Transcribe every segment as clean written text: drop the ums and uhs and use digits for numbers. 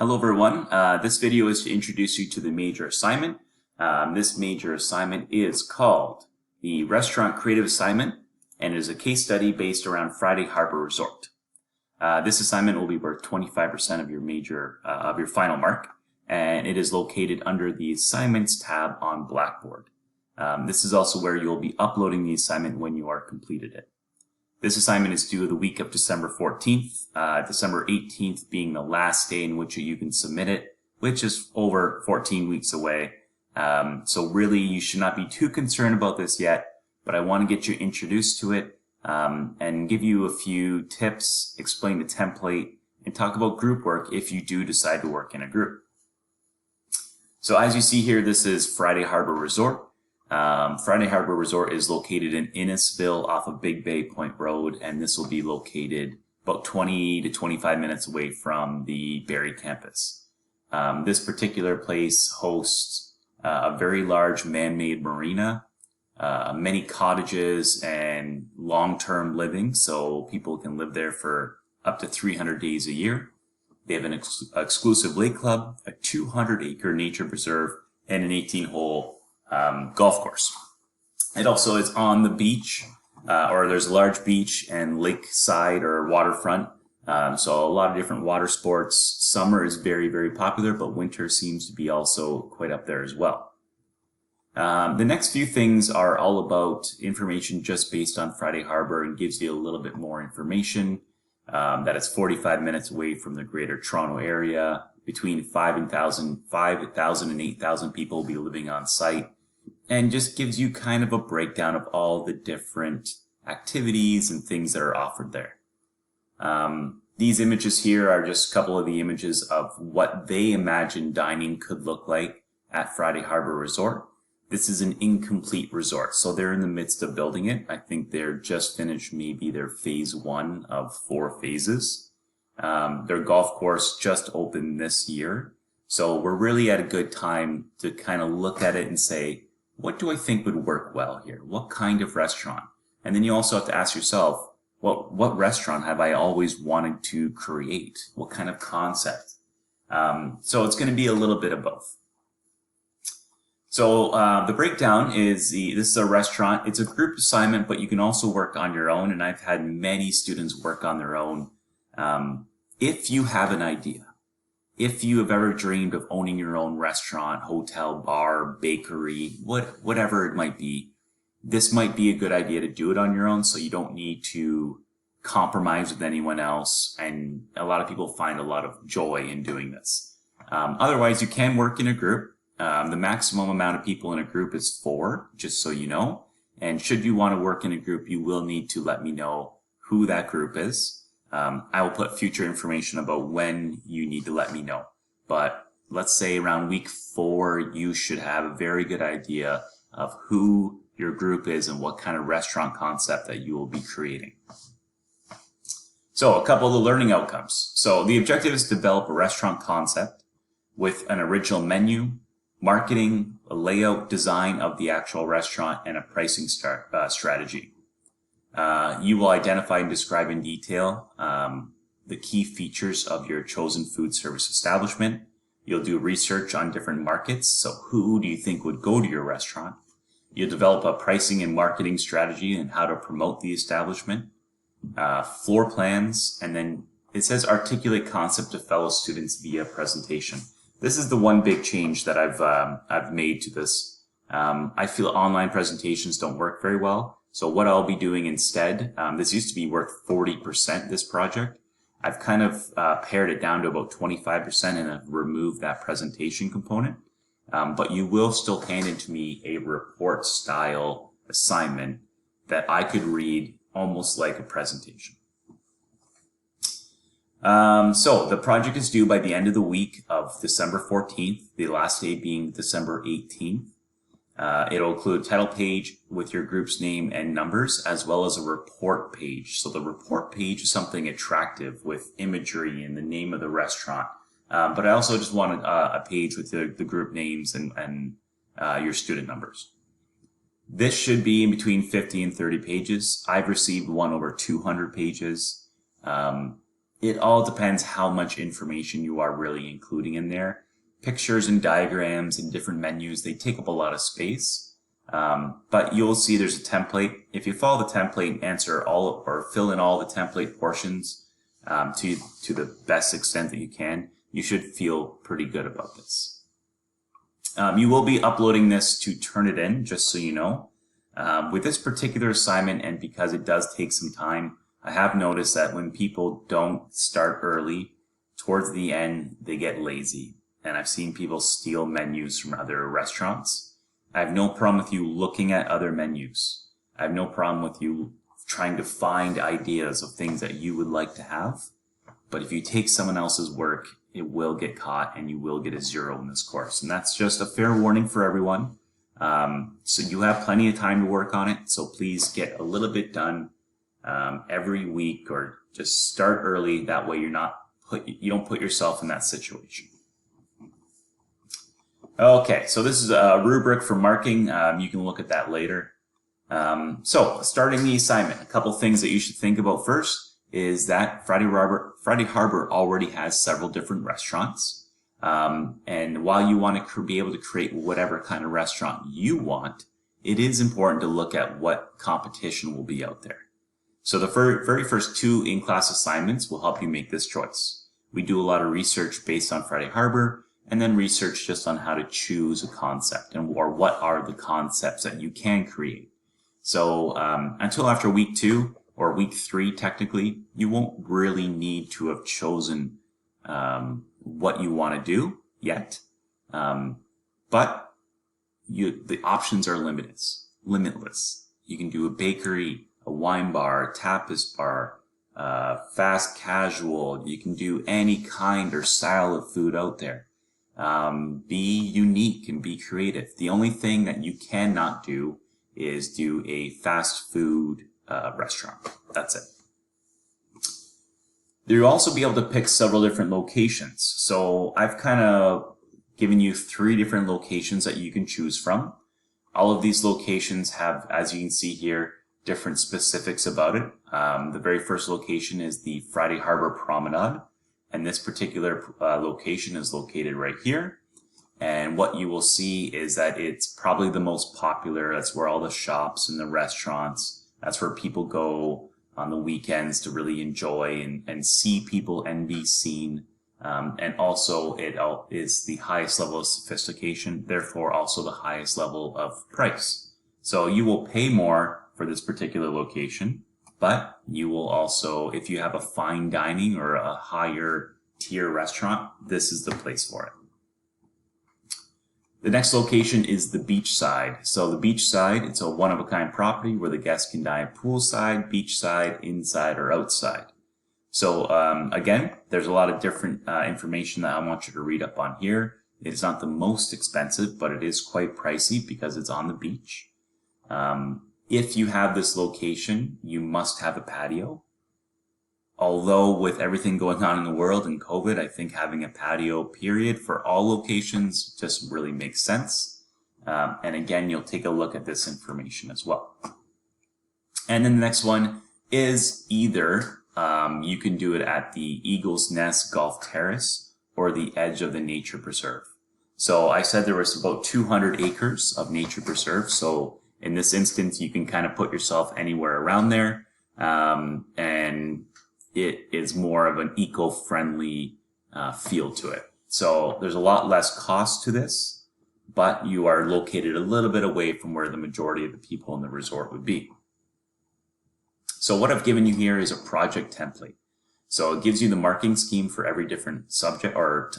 Hello everyone, this video is to introduce you to the major assignment. This major assignment is called the Restaurant Creative Assignment and is a case study based around Friday Harbor Resort. This assignment will be worth 25% of your final mark, and it is located under the Assignments tab on Blackboard. This is also where you'll be uploading the assignment when you are completed it. This assignment is due the week of December 14th, December 18th being the last day in which you can submit it, which is over 14 weeks away. So really you should not be too concerned about this yet, but I want to get you introduced to it and give you a few tips, explain the template, and talk about group work if you do decide to work in a group. So as you see here, this is Friday Harbor Resort. Friday Harbor Resort is located in Innisfil off of Big Bay Point Road, and this will be located about 20 to 25 minutes away from the Barrie campus. This particular place hosts a very large man-made marina, many cottages and long-term living, so people can live there for up to 300 days a year. They have an exclusive lake club, a 200-acre nature preserve, and an 18-hole golf course. It also is on the beach, or there's a large beach and lakeside or waterfront. So a lot of different water sports. Summer is very, very popular, but winter seems to be also quite up there as well. The next few things are all about information just based on Friday Harbor and gives you a little bit more information. That it's 45 minutes away from the greater Toronto area. Between 5,000 and 8,000 people will be living on site. And just gives you kind of a breakdown of all the different activities and things that are offered there. These images here are just a couple of the images of what they imagine dining could look like at Friday Harbor Resort. This is an incomplete resort, so they're in the midst of building it. I think they're just finished maybe their phase 1 of 4 phases. Their golf course just opened this year. So we're really at a good time to kind of look at it and say, what do I think would work well here? What kind of restaurant? And then you also have to ask yourself, what restaurant have I always wanted to create? What kind of concept? So it's going to be a little bit of both. So the breakdown is this is a restaurant. It's a group assignment, but you can also work on your own. And I've had many students work on their own. If you have an idea, if you have ever dreamed of owning your own restaurant, hotel, bar, bakery, whatever it might be, this might be a good idea to do it on your own so you don't need to compromise with anyone else. And a lot of people find a lot of joy in doing this. Otherwise, you can work in a group. The maximum amount of people in a group is 4, just so you know. And should you want to work in a group, you will need to let me know who that group is. I will put future information about when you need to let me know. But let's say around week 4, you should have a very good idea of who your group is and what kind of restaurant concept that you will be creating. So a couple of the learning outcomes. So the objective is to develop a restaurant concept with an original menu, marketing, a layout design of the actual restaurant, and a pricing strategy. You will identify and describe in detail the key features of your chosen food service establishment. You'll do research on different markets. So who do you think would go to your restaurant? You'll develop a pricing and marketing strategy and how to promote the establishment. Floor plans, and then it says articulate concept to fellow students via presentation. This is the one big change that I've made to this. I feel online presentations don't work very well. So what I'll be doing instead, this used to be worth 40%, this project. I've kind of pared it down to about 25% and I've removed that presentation component. But you will still hand it to me a report style assignment that I could read almost like a presentation. So the project is due by the end of the week of December 14th, the last day being December 18th. It'll include a title page with your group's name and numbers, as well as a report page. So the report page is something attractive with imagery and the name of the restaurant. But I also just wanted a page with the group names and your student numbers. This should be in between 50 and 30 pages. I've received one over 200 pages. it all depends how much information you are really including in there. Pictures and diagrams and different menus, they take up a lot of space. But you'll see there's a template. If you follow the template and answer all or fill in all the template portions to the best extent that you can, you should feel pretty good about this. You will be uploading this to Turnitin, just so you know. With this particular assignment, and because it does take some time, I have noticed that when people don't start early, towards the end, they get lazy. And I've seen people steal menus from other restaurants. I have no problem with you looking at other menus. I have no problem with you trying to find ideas of things that you would like to have. But if you take someone else's work, it will get caught and you will get a 0 in this course. And that's just a fair warning for everyone. So you have plenty of time to work on it. So please get a little bit done every week, or just start early. That way you don't put yourself in that situation. Okay, so this is a rubric for marking. You can look at that later. So starting the assignment, a couple things that you should think about first is that Friday Harbor already has several different restaurants. And while you want to be able to create whatever kind of restaurant you want, it is important to look at what competition will be out there. So the very first 2 in-class assignments will help you make this choice. We do a lot of research based on Friday Harbor, and then research just on how to choose a concept or what are the concepts that you can create. So until after week 2 or week 3, technically, you won't really need to have chosen what you want to do yet, but the options are limitless. You can do a bakery, a wine bar, a tapas bar, fast casual. You can do any kind or style of food out there. Be unique and be creative. The only thing that you cannot do is do a fast food restaurant. That's it. You'll also be able to pick several different locations. So I've kind of given you 3 different locations that you can choose from. All of these locations have, as you can see here, different specifics about it. The very first location is the Friday Harbor Promenade, and this particular location is located right here. And what you will see is that it's probably the most popular. That's where all the shops and the restaurants, that's where people go on the weekends to really enjoy and see people and be seen. And also it is the highest level of sophistication, therefore also the highest level of price. So you will pay more for this particular location, but you will also, if you have a fine dining or a higher tier restaurant, this is the place for it. The next location is the beachside. So the beachside, it's a one-of-a-kind property where the guests can dine poolside, beachside, inside, or outside. So again, there's a lot of different information that I want you to read up on here. It's not the most expensive, but it is quite pricey because it's on the beach. If you have this location, you must have a patio. Although with everything going on in the world and COVID, I think having a patio period for all locations just really makes sense. And again, you'll take a look at this information as well. And then the next one is either you can do it at the Eagle's Nest Golf Terrace or the edge of the nature preserve. So I said there was about 200 acres of nature preserve. So in this instance, you can kind of put yourself anywhere around there. And it is more of an eco-friendly feel to it. So there's a lot less cost to this, but you are located a little bit away from where the majority of the people in the resort would be. So what I've given you here is a project template. So it gives you the marking scheme for every different subject or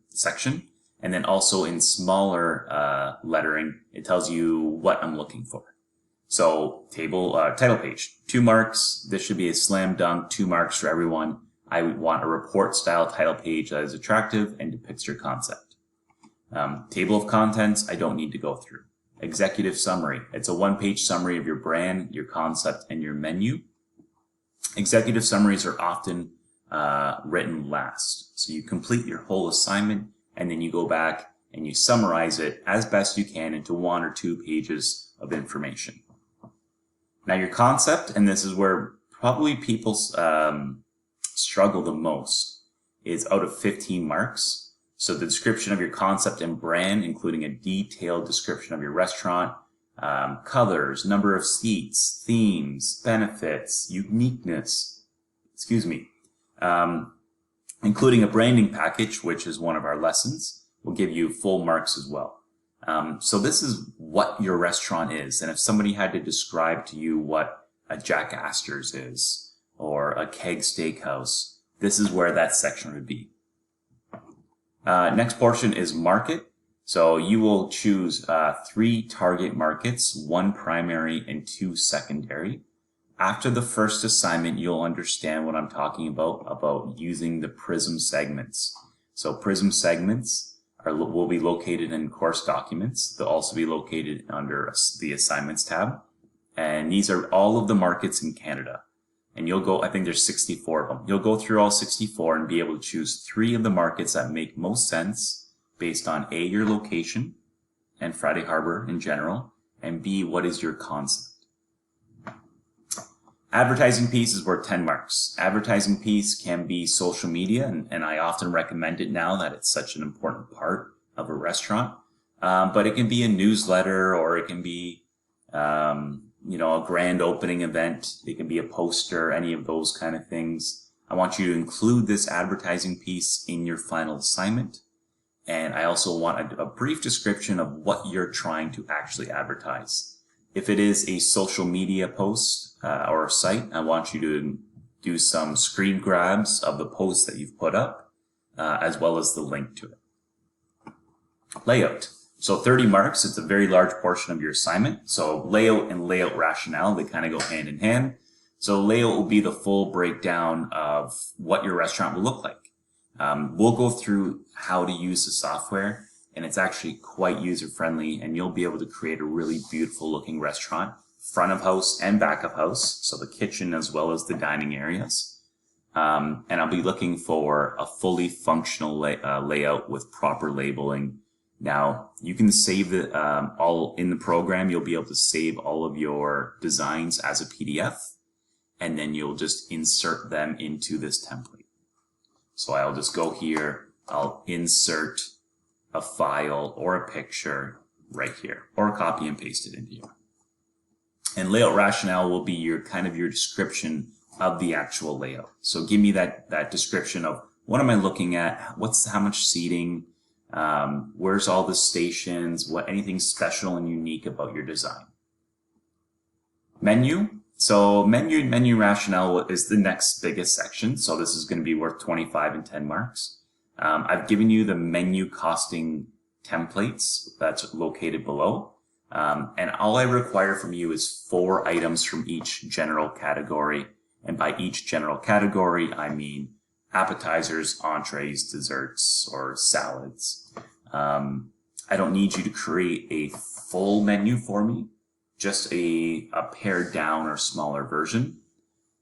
section. And then also in smaller lettering, it tells you what I'm looking for. So title page, 2 marks. This should be a slam dunk, 2 marks for everyone. I would want a report style title page that is attractive and depicts your concept. Table of contents, I don't need to go through. Executive summary, it's a 1-page summary of your brand, your concept, and your menu. Executive summaries are often written last. So you complete your whole assignment and then you go back and you summarize it as best you can into 1 or 2 pages of information. Now your concept, and this is where probably people struggle the most is out of 15 marks. So the description of your concept and brand, including a detailed description of your restaurant, colors, number of seats, themes, benefits, uniqueness, including a branding package, which is one of our lessons, will give you full marks as well. So this is what your restaurant is. And if somebody had to describe to you what a Jack Astor's is or a Keg Steakhouse, this is where that section would be. Next portion is market. So you will choose 3 target markets, 1 primary and 2 secondary. After the first assignment, you'll understand what I'm talking about using the PRISM segments. So PRISM segments will be located in course documents. They'll also be located under the assignments tab. And these are all of the markets in Canada. And you'll go, I think there's 64 of them. You'll go through all 64 and be able to choose 3 of the markets that make most sense based on A, your location and Friday Harbor in general, and B, what is your concept. Advertising piece is worth 10 marks. Advertising piece can be social media, and I often recommend it now that it's such an important part of a restaurant. But it can be a newsletter, or it can be a grand opening event. It can be a poster, any of those kind of things. I want you to include this advertising piece in your final assignment. And I also want a brief description of what you're trying to actually advertise. If it is a social media post or a site, I want you to do some screen grabs of the post that you've put up, as well as the link to it. Layout. So 30 marks, it's a very large portion of your assignment. So layout and layout rationale, they kind of go hand in hand. So layout will be the full breakdown of what your restaurant will look like. We'll go through how to use the software, and it's actually quite user-friendly, and you'll be able to create a really beautiful looking restaurant, front of house and back of house, so the kitchen as well as the dining areas. And I'll be looking for a fully functional layout with proper labeling. Now, you can save it all in the program. You'll be able to save all of your designs as a PDF, and then you'll just insert them into this template. So I'll just go here, I'll insert a file or a picture right here, or copy and paste it into here. And layout rationale will be your description of the actual layout. So give me that description of what am I looking at, how much seating, where's all the stations, anything special and unique about your design. Menu. So menu rationale is the next biggest section. So this is going to be worth 25 and 10 marks. I've given you the menu costing templates that's located below. And all I require from you is 4 items from each general category. And by each general category, I mean appetizers, entrees, desserts, or salads. I don't need you to create a full menu for me, just a pared down or smaller version.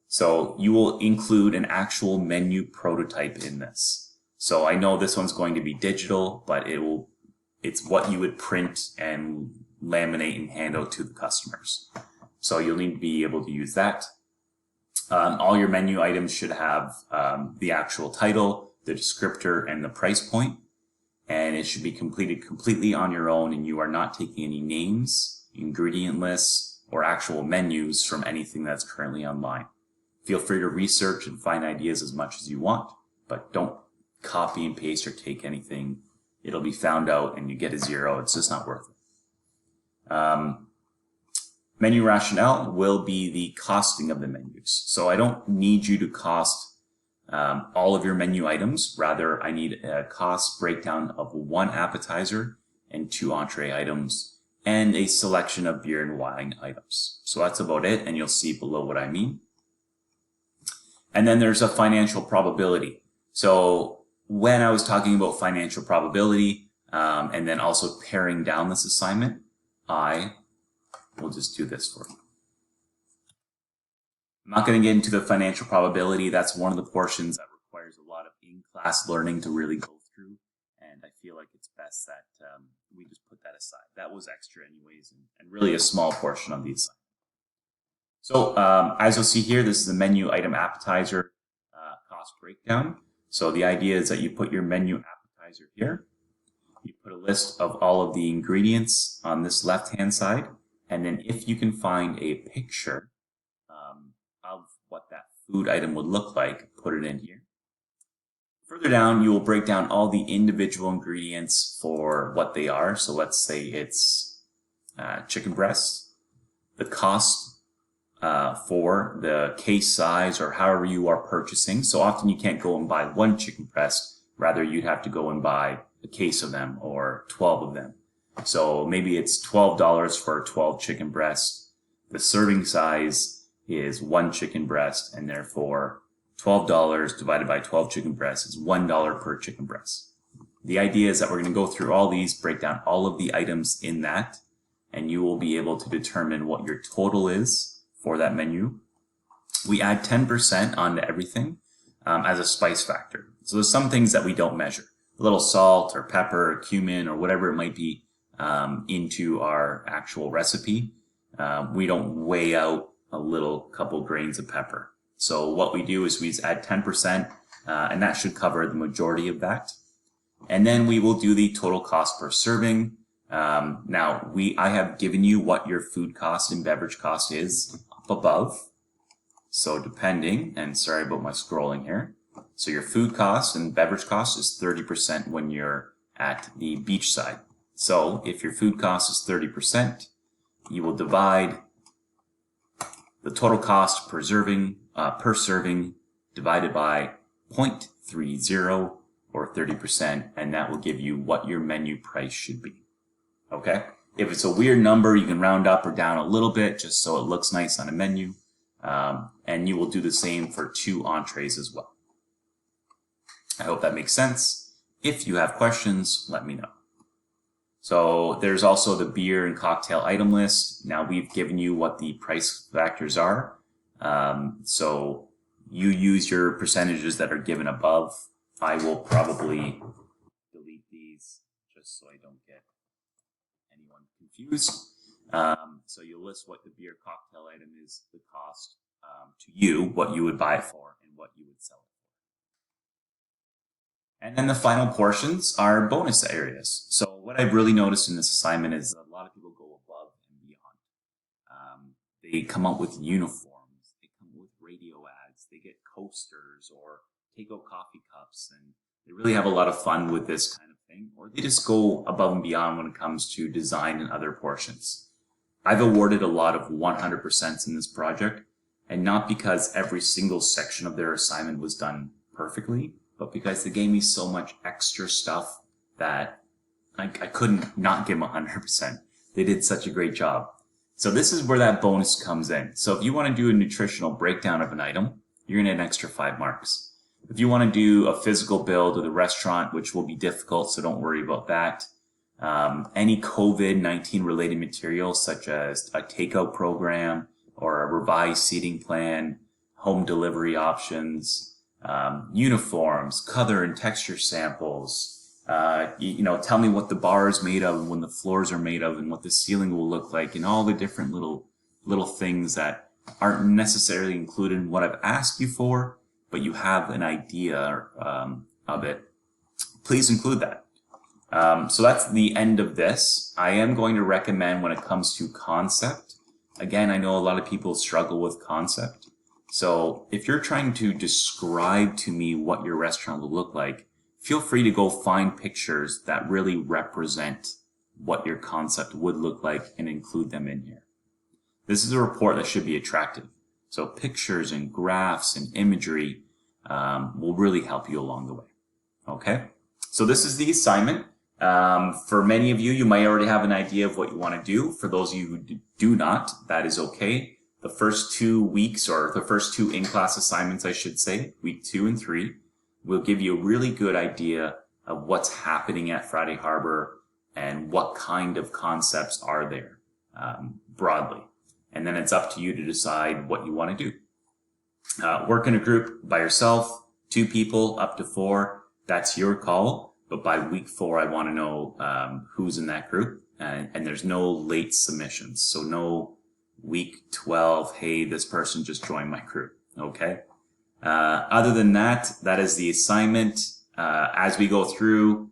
So you will include an actual menu prototype in this. So I know this one's going to be digital, but it's what you would print and laminate and hand out to the customers. So you'll need to be able to use that. All your menu items should have the actual title, the descriptor, and the price point. And it should be completed completely on your own, and you are not taking any names, ingredient lists, or actual menus from anything that's currently online. Feel free to research and find ideas as much as you want, but don't copy and paste or take anything. It'll be found out and you get a 0. It's just not worth it. Menu rationale will be the costing of the menus. So I don't need you to cost all of your menu items. Rather, I need a cost breakdown of 1 appetizer and 2 entree items and a selection of beer and wine items. So that's about it, and you'll see below what I mean. And then there's a financial probability. So when I was talking about financial probability and then also paring down this assignment, I will just do this for you. I'm not going to get into the financial probability. That's one of the portions that requires a lot of in-class learning to really go through, and I feel like it's best that we just put that aside. That was extra anyways, and really a small portion of the assignment. So as you'll see here, this is the menu item appetizer cost breakdown. So the idea is that you put your menu appetizer here. You put a list of all of the ingredients on this left-hand side. And then if you can find a picture of what that food item would look like, put it in here. Further down, you will break down all the individual ingredients for what they are. So let's say it's chicken breast, the cost for the case size or however you are purchasing. So often you can't go and buy one chicken breast. Rather, you'd have to go and buy a case of them or 12 of them. So maybe it's $12 for 12 chicken breasts. The serving size is 1 chicken breast, and therefore $12 divided by 12 chicken breasts is $1 per chicken breast. The idea is that we're going to go through all these, break down all of the items in that, and you will be able to determine what your total is for that menu. We add 10% onto everything as a spice factor. So there's some things that we don't measure. A little salt or pepper or cumin or whatever it might be into our actual recipe. We don't weigh out a little couple grains of pepper. So what we do is we add 10%, and that should cover the majority of that. And then we will do the total cost per serving. Now, I have given you what your food cost and beverage cost is up above. So depending, and sorry about my scrolling here. So your food cost and beverage cost is 30% when you're at the beach side. So if your food cost is 30%, you will divide the total cost per serving divided by 0.30 or 30%, and that will give you what your menu price should be. Okay? If it's a weird number, you can round up or down a little bit just so it looks nice on a menu. And you will do the same for 2 entrees as well. I hope that makes sense. If you have questions, let me know. So there's also the beer and cocktail item list. Now we've given you what the price factors are. So you use your percentages that are given above. I will probably delete these just so I don't get anyone confused. So you'll list what the beer cocktail item is, the cost to you, what you would buy it for, and what you would sell it. And then the final portions are bonus areas. So what I've really noticed in this assignment is a lot of people go above and beyond. They come up with uniforms, they come up with radio ads, they get coasters or take-out coffee cups, and they really have a lot of fun with this kind of thing. Or they just go above and beyond when it comes to design and other portions. I've awarded a lot of 100% in this project, and not because every single section of their assignment was done perfectly, but because they gave me so much extra stuff that I couldn't not give them 100%. They did such a great job. So this is where that bonus comes in. So if you want to do a nutritional breakdown of an item, you're going to get an extra 5 marks. If you want to do a physical build of the restaurant, which will be difficult, so don't worry about that. Any COVID-19 related materials, such as a takeout program or a revised seating plan, home delivery options, uniforms, color and texture samples, tell me what the bar is made of and when the floors are made of and what the ceiling will look like, and all the different little things that aren't necessarily included in what I've asked you for, but you have an idea of it. Please include that. So that's the end of this. I am going to recommend when it comes to concept. Again, I know a lot of people struggle with concept. So if you're trying to describe to me what your restaurant will look like, feel free to go find pictures that really represent what your concept would look like and include them in here. This is a report that should be attractive. So pictures and graphs and imagery will really help you along the way. Okay? So this is the assignment. For many of you, you might already have an idea of what you want to do. For those of you who do not, that is okay. The first 2 weeks, or the first 2 in-class assignments, I should say, week 2 and 3, will give you a really good idea of what's happening at Friday Harbor and what kind of concepts are there broadly. And then it's up to you to decide what you want to do. Work in a group by yourself, 2 people, up to 4. That's your call. But by week 4, I want to know who's in that group. And there's no late submissions. So no week 12, hey, this person just joined my group. Okay? Other than that, that is the assignment. As we go through,